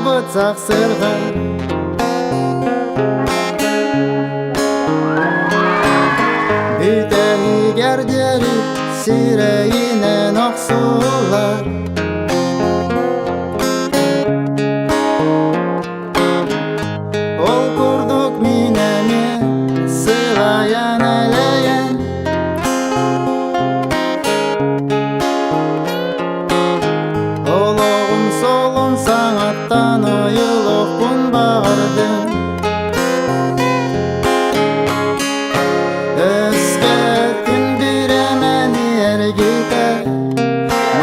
бұтсақ сырға. Бүтәні гәрдері сирейінен оқсулар. Ол күрдік минәне сылаян әләйен. Олығым солым саңаттан ойылық күн бағырдым.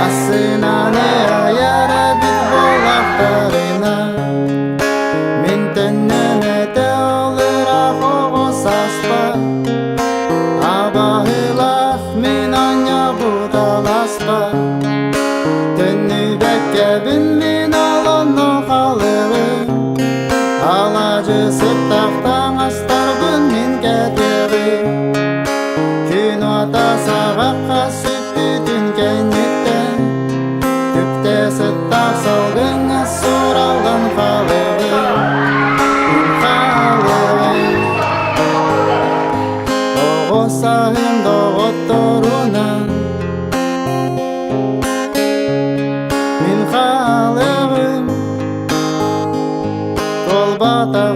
Масынаны аяра бит болақтарына. Мен түннен әті олырақ оғыз аспа. Абағылақ мен anya бұдаласпа. Түнні бәккәбін мен алыны қалығы. Алажы сыттақтан астарбын мен кәтері. Күн ата сағаққа сүпті түн кәйнеттен. Күпте сыттақ салғыңа сұралған қалығы. Оғысайым доғыттыруынан. Мен қалығым Қол батақ